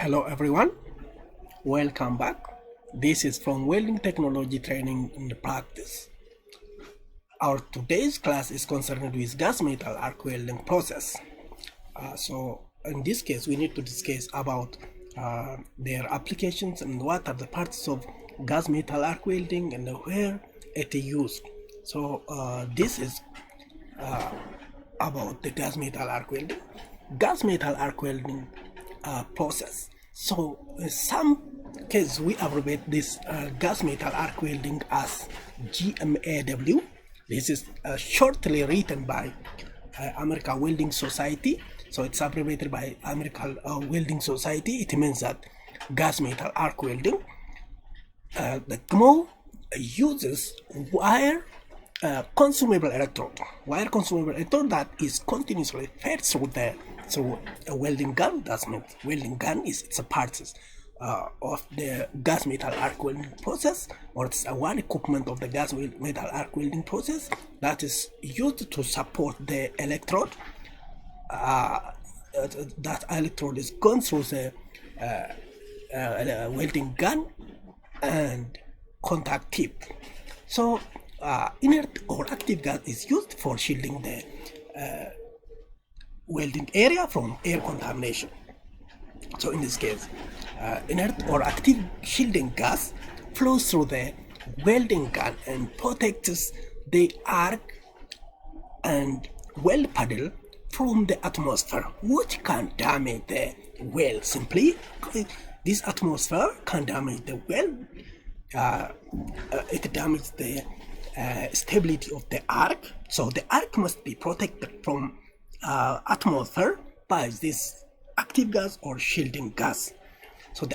Hello everyone, welcome back. This is from Welding Technology Training in the Practice. Our today's class is concerned with gas metal arc welding process. So in this case, we need to discuss about their applications and what are the parts of gas metal arc welding and where it is used. So this is about the gas metal arc welding. Gas metal arc welding process. So in some cases we abbreviate this gas metal arc welding as GMAW. This is shortly written by American Welding Society. So it's abbreviated by American Welding Society. It means that gas metal arc welding. The GMAW uses wire consumable electrode. Wire consumable electrode that is continuously fed through a welding gun. That's meant welding gun is it's a part of the gas metal arc welding process, or it's one equipment of the gas metal arc welding process that is used to support the electrode. That electrode is gone through the welding gun and contact tip. So inert or active gas is used for shielding the welding area from air contamination. So in this case, inert or active shielding gas flows through the welding gun and protects the arc and weld paddle from the atmosphere, which can damage the weld. Simply, this atmosphere can damage the weld. It damages the stability of the arc. So the arc must be protected from atmosphere by this active gas or shielding gas. So the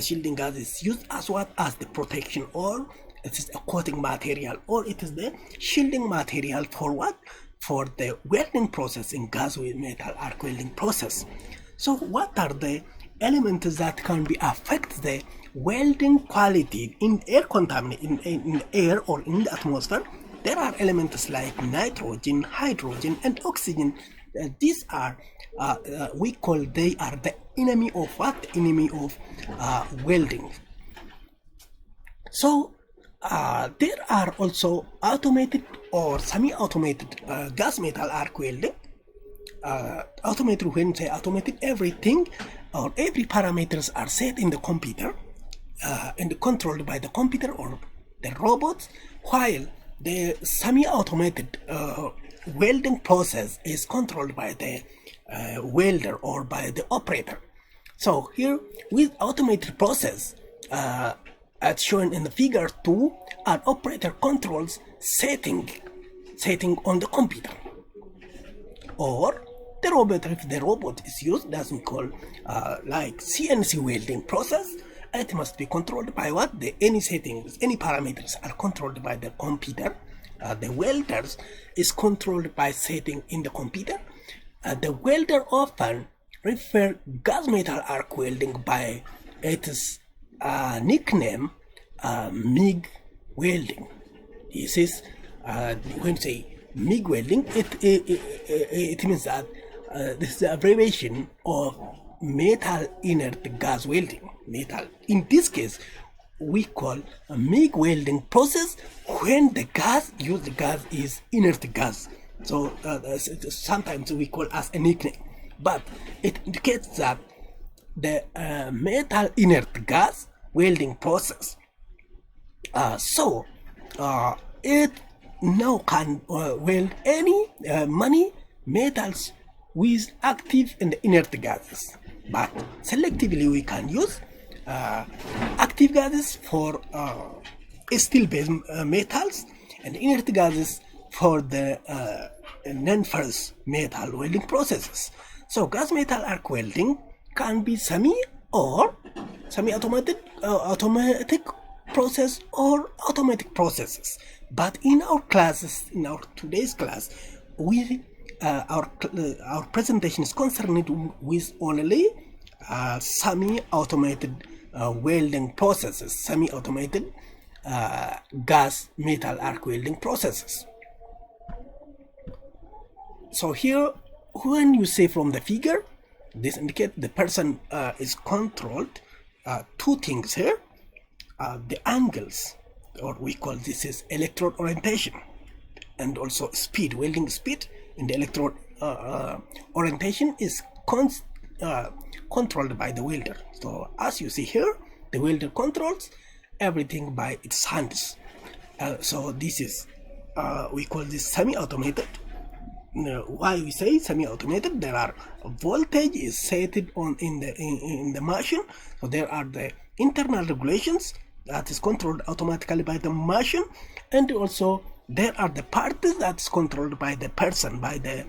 shielding gas is used as what as the protection, or it is a coating material, or it is the shielding material for what? For the welding process in gas metal arc welding process. So what are the elements that can be affect the welding quality in air contamination in air or in the atmosphere? There are elements like nitrogen, hydrogen, and oxygen. These are they are the enemy of what? Enemy of welding. So there are also automated or semi-automated gas metal arc welding. Automated, when say automated, everything or every parameters are set in the computer and controlled by the computer or the robots, while the semi-automated welding process is controlled by the welder or by the operator. So here with automated process, as shown in the figure 2, an operator controls setting on the computer, or the robot. If the robot is used, as we call like CNC welding process, it must be controlled by what? Any settings, any parameters are controlled by the computer. The welders is controlled by setting in the computer. The welder often refer gas metal arc welding by its nickname MIG welding. This is when you say MIG welding, it means that this is the abbreviation of metal inert gas welding. Metal. In this case, we call a MIG welding process when the gas is inert gas. So sometimes we call as a nickname, but it indicates that the metal inert gas welding process. It now can weld any many metals with active and inert gases, but selectively we can use active gases for steel-based metals and inert gases for the non-ferrous metal welding processes. So gas metal arc welding can be semi-automated, automatic process or automatic processes. But in our classes, in our today's class, our presentation is concerned with only semi-automated welding processes, semi-automated gas metal arc welding processes. So here, when you say from the figure, This indicates the person is controlled. Two things here: the angles, or we call this is electrode orientation, and also speed, welding speed. And the electrode orientation is controlled by the welder. So as you see here, the welder controls everything by its hands. So this is we call this semi-automated. Why we say semi-automated? There are voltage is set on in the machine, so there are the internal regulations that is controlled automatically by the machine, and also there are the parts that's controlled by the person, by the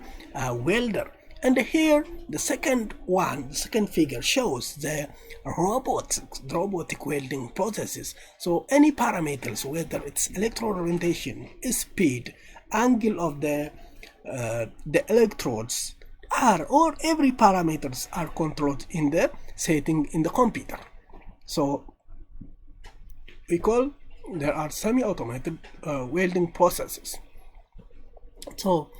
welder. And here the second figure shows the robotic welding processes. So any parameters, whether it's electrode orientation, speed, angle of the electrodes, or every parameters are controlled in the setting in the computer. So we call there are semi-automated welding processes. So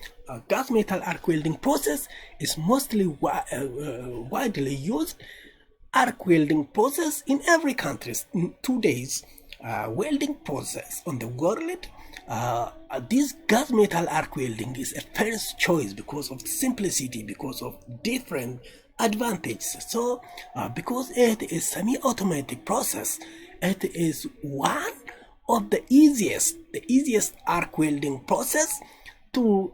gas metal arc welding process is mostly widely used arc welding process in every country. In today's welding process on the world, this gas metal arc welding is a first choice because of simplicity, because of different advantages. So because it is semi-automatic process, it is one of the easiest arc welding process to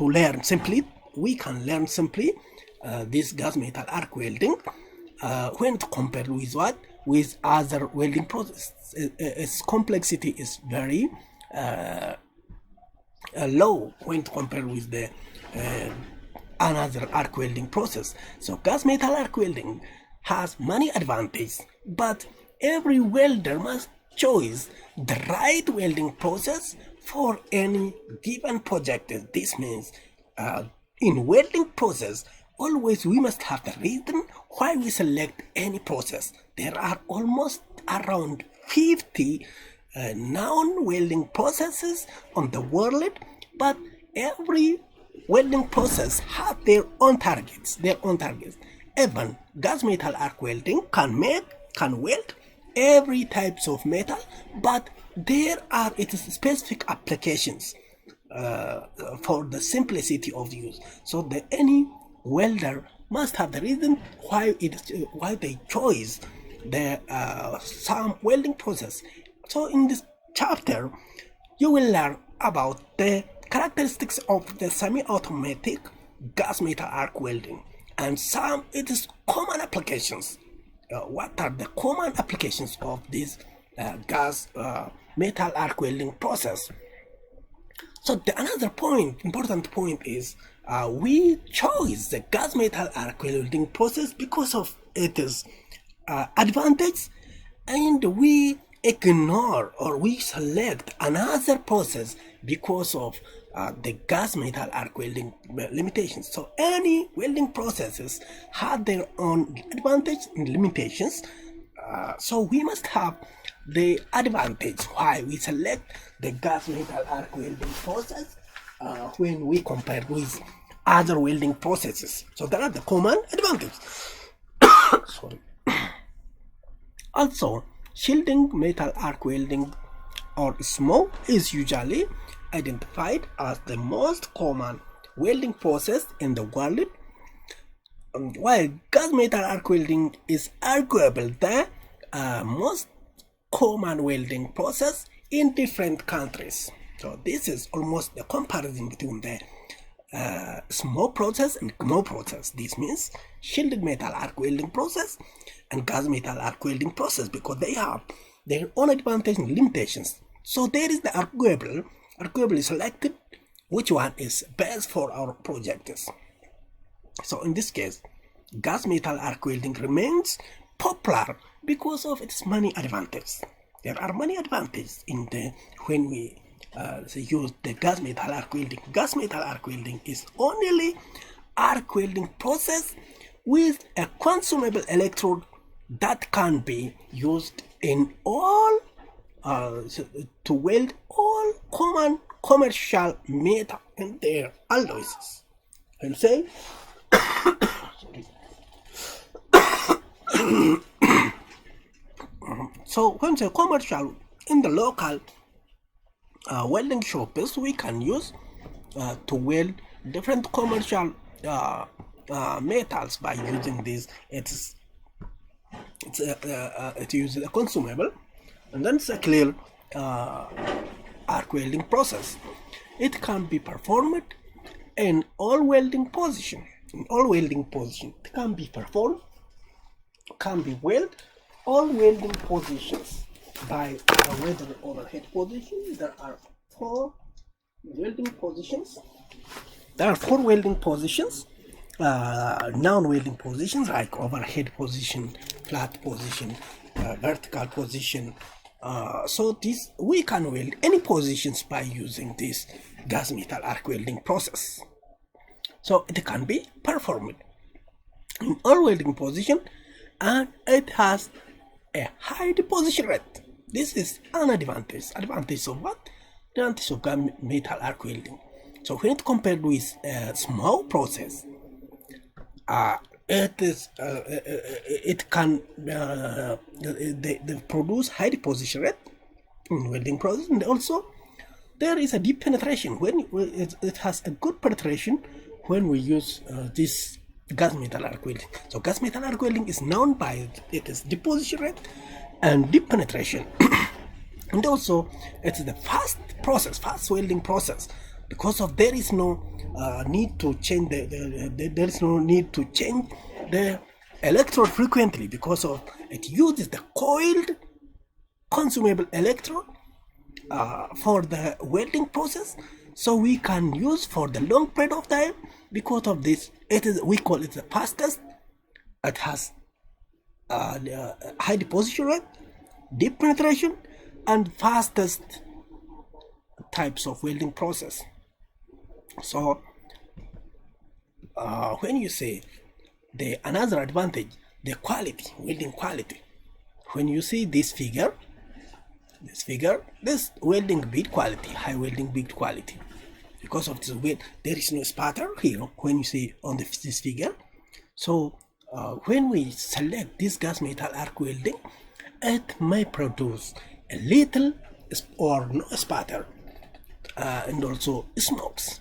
learn simply. We can learn simply this gas metal arc welding when compared with what? With other welding processes. Its complexity is very low when compared with the another arc welding process. So gas metal arc welding has many advantages, but every welder must choose the right welding process for any given project. This means in welding process, always we must have the reason why we select any process. There are almost around 50 non-welding processes on the world, but every welding process has their own targets. Even gas metal arc welding can weld every types of metal, but there are its specific applications for the simplicity of use. So any welder must have the reason why they chose the some welding process. So in this chapter, you will learn about the characteristics of the semi-automatic gas metal arc welding and some its common applications. What are the common applications of this gas metal arc welding process? So another important point is we chose the gas metal arc welding process because of its advantage, and we ignore or we select another process because of the gas metal arc welding limitations. So any welding processes have their own advantage and limitations. So we must have the advantage why we select the gas metal arc welding process when we compare with other welding processes. So there are the common advantages. Sorry. Also, shielding metal arc welding or smoke is usually identified as the most common welding process in the world, while gas metal arc welding is arguably the most common welding process in different countries. So this is almost the comparison between the smoke process and GTAW process. This means shielded metal arc welding process and gas metal arc welding process, because they have their own advantages and limitations. So there is the arguably selected which one is best for our projects. So in this case, gas metal arc welding remains popular because of its many advantages. There are many advantages in when we use the gas metal arc welding. Gas metal arc welding is only arc welding process with a consumable electrode that can be used in all to weld all common commercial metal and their alloys. I'll say So when the commercial in the local welding shops, we can use to weld different commercial metals by using this. It uses a consumable, and then it's a clear arc welding process. It can be performed in all welding position. In all welding position, it can be performed, can be welded all welding positions by a welded overhead position. There are four welding positions. Non-welding positions like overhead position, flat position, vertical position. So this we can weld any positions by using this gas metal arc welding process. So it can be performed in all welding position, and it has a high deposition rate. This is an advantage. Advantage of what? Advantage of gas metal arc welding. So when it compared with a small process, it can they produce high deposition rate in welding process, and also there is a deep penetration. When it has a good penetration when we use this gas metal arc welding. So gas metal arc welding is known by its deposition rate and deep penetration. And also it's the fast welding process, because of there is no need to change there is no need to change the electrode frequently, because of it uses the coiled consumable electrode for the welding process. So we can use for the long period of time. Because of this, we call it the fastest. It has high deposition rate, deep penetration, and fastest types of welding process. So when you say another advantage, the quality, welding quality. When you see this welding bit quality, high welding bit quality. Because of this weld, there is no spatter here when you see on this figure. So when we select this gas metal arc welding, it may produce a little or no spatter and also smokes.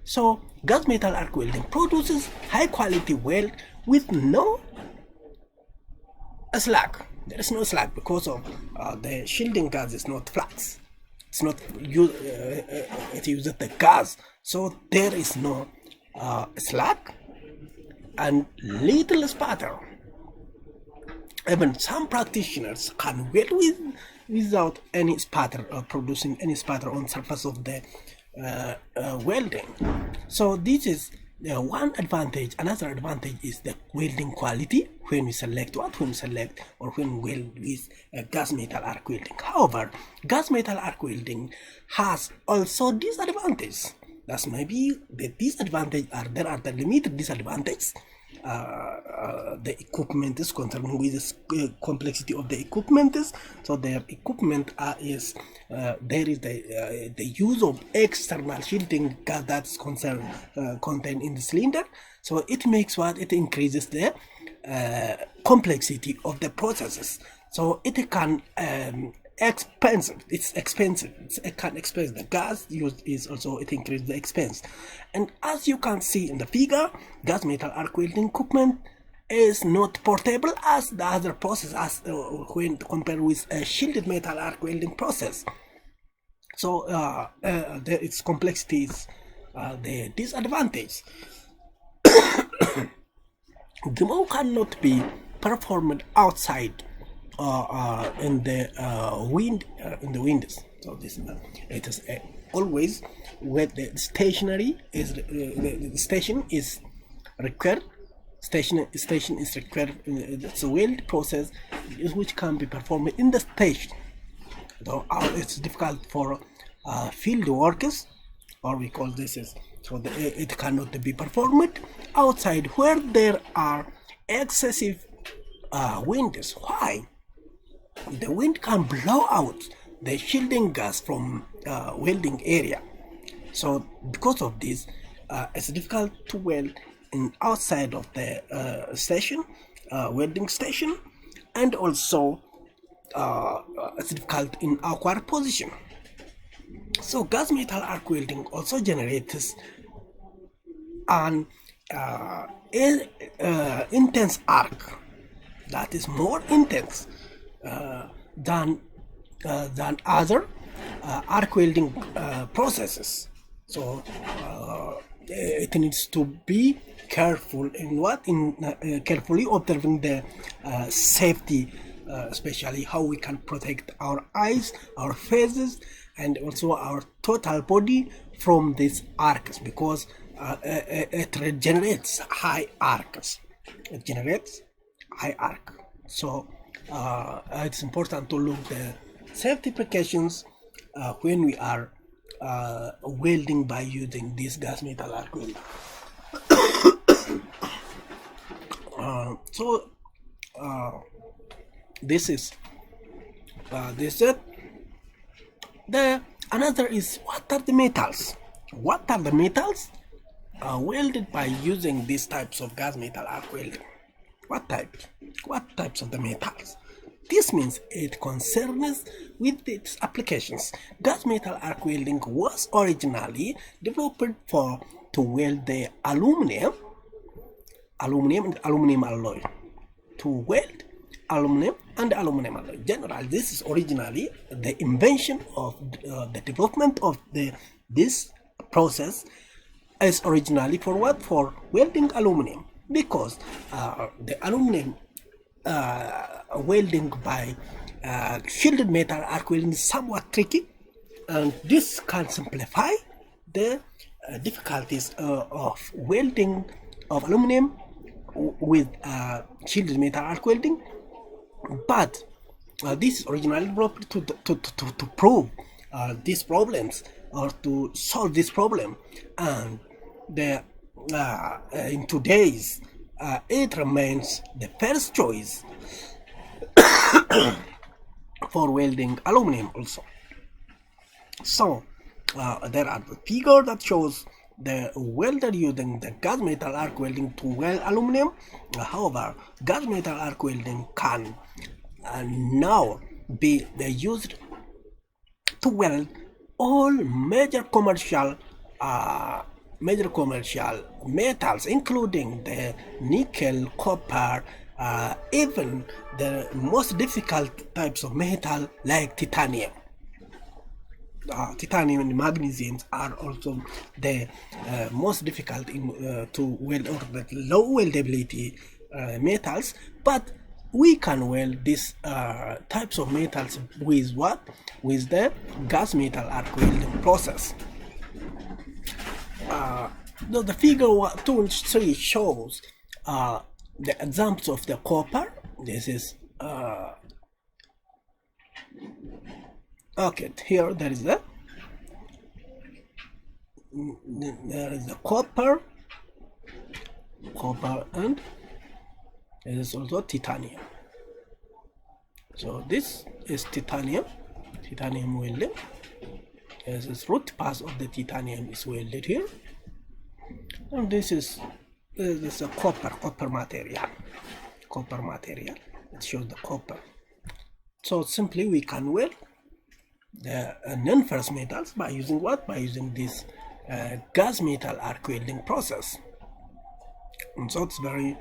So gas metal arc welding produces high quality weld with no slag. There is no slag because of the shielding gas is not flux. It's not it uses the gas, so there is no slag and little spatter. Even some practitioners can weld without any spatter or producing any spatter on surface of the welding. So this is one advantage. Another advantage is the welding quality when we select when we weld with gas metal arc welding. However, gas metal arc welding has also disadvantages. That's maybe the disadvantage there are the limited disadvantages. The equipment is concerned with the complexity of the equipment. So their equipment is there is the use of external shielding gas that's contained in the cylinder. So it makes it increases the complexity of the processes. So it can expensive. It can expensive. The gas used is also it increases the expense. And as you can see in the figure, gas metal arc welding equipment is not portable as the other process as when compared with a shielded metal arc welding process. So its complexity is the disadvantage. Demo cannot be performed outside in the windows. So this it is always where the stationary is the station is required. Station is required. It's a weld process which can be performed in the station. Though it's difficult for field workers, or we call this is so it cannot be performed outside where there are excessive winds. Why? The wind can blow out the shielding gas from welding area. So because of this, it's difficult to weld in outside of the station, welding station, and also it's difficult in awkward position. So gas metal arc welding also generates an intense arc that is more intense uh, than other arc welding processes. So it needs to be careful in carefully observing the safety, especially how we can protect our eyes, our faces, and also our total body from these arcs, because it generates high arcs. It generates high arc. So it's important to look the safety precautions when we are welding by using this gas metal arc welder. So this is it. The another is, what are the metals? What are the metals welded by using these types of gas metal arc welding? What types? What types of the metals? This means it concerns with its applications. Gas metal arc welding was originally developed to weld the aluminum and aluminum alloy. To weld aluminum and aluminum alloy. Generally, this is originally the invention of the development of this process is originally for what? For welding aluminum, because the aluminum welding by shielded metal arc welding is somewhat tricky, and this can simplify the difficulties of welding of aluminum with shielded metal arc welding. But this is originally developed to prove these problems, or to solve this problem, and in today's it remains the first choice for welding aluminum also. So there are the figure that shows the welder using the gas metal arc welding to weld aluminum. However, gas metal arc welding can now be used to weld all major commercial metals, including the nickel, copper, even the most difficult types of metal like titanium. Titanium and magnesium are also the most difficult to weld, or the low weldability metals, but we can weld these types of metals with what? With the gas metal arc welding process. The figure 2 and 3 shows the examples of the copper. This is okay. Here there is the copper, and there is also titanium. So this is titanium welding. This root pass of the titanium is welded here, and this is a copper material. It shows the copper. So simply we can weld the non-ferrous metals by using what? By using this gas metal arc welding process. And so it's very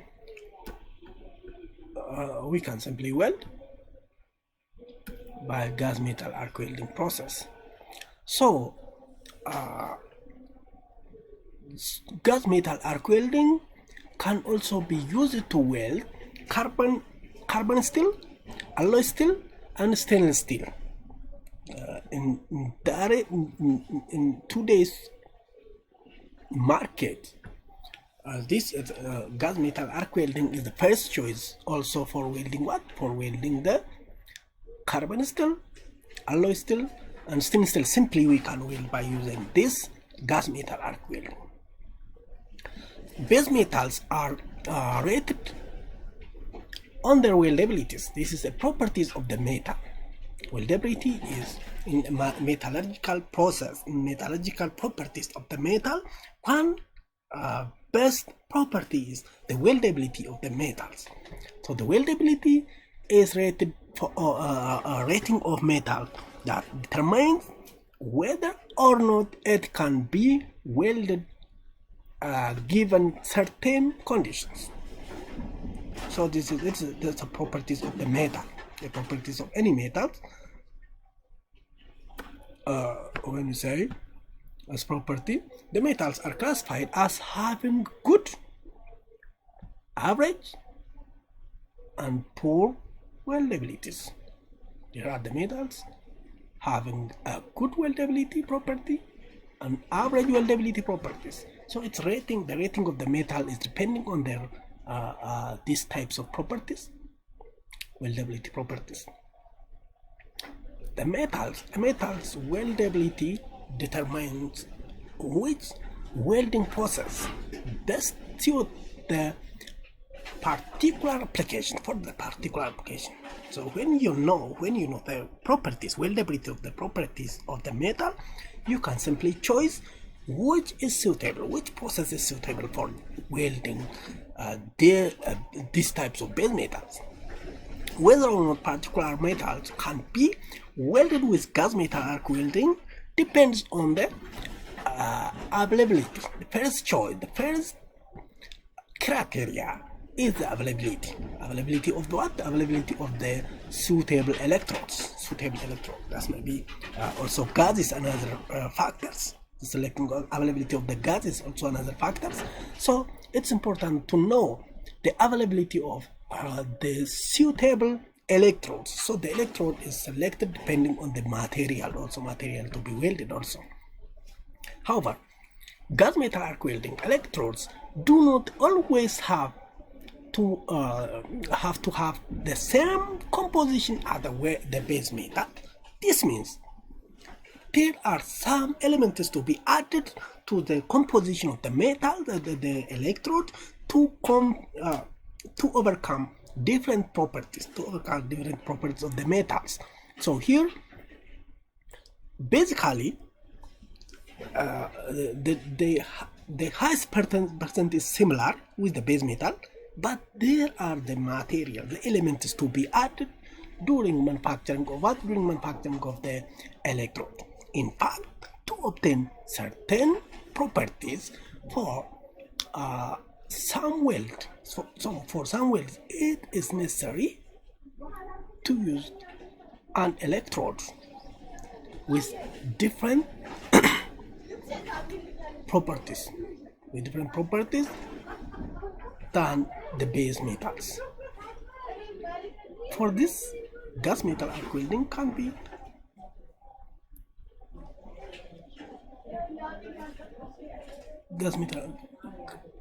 we can simply weld by gas metal arc welding process. So gas metal arc welding can also be used to weld carbon steel, alloy steel, and stainless steel. In today's market, this gas metal arc welding is the first choice also for welding what? For welding the carbon steel, alloy steel, and stainless steel. Simply we can weld by using this gas metal arc welding. Base metals are rated on their weldabilities. This is the properties of the metal. Weldability is in metallurgical process, in metallurgical properties of the metal. One best property is the weldability of the metals. So the weldability is rated for a rating of metal that determines whether or not it can be welded given certain conditions. So this is the properties of the metal, the properties of any metal. When you say as property, the metals are classified as having good, average, and poor weldabilities. There are the metals having a good weldability property and average weldability properties. So its rating, the rating of the metal is depending on their these types of properties, weldability properties. The metals weldability determines which welding process best suit the particular application for the particular application. So when you know the properties, weldability of the properties of the metal, you can simply choose which is suitable, which process is suitable for welding these types of base metals. Whether or not particular metals can be welded with gas metal arc welding depends on the availability. The first choice, the first criteria is the availability. Availability of what? Availability of the suitable electrodes. That may be also gases and other factors. Selecting availability of the gas is also another factor. So it's important to know the availability of the suitable electrodes. So the electrode is selected depending on the material to be welded also. However, gas metal arc welding electrodes do not always have to have the same composition as the base metal. This means there are some elements to be added to the composition of the metal, the electrode, to overcome different properties, of the metals. So here, basically, the highest percent is similar with the base metal, but there are the material, the elements to be added during manufacturing of the electrode. In fact, to obtain certain properties for some weld, for some welds, it is necessary to use an electrode with different properties, than the base metals. For this, gas metal arc welding can be gas metal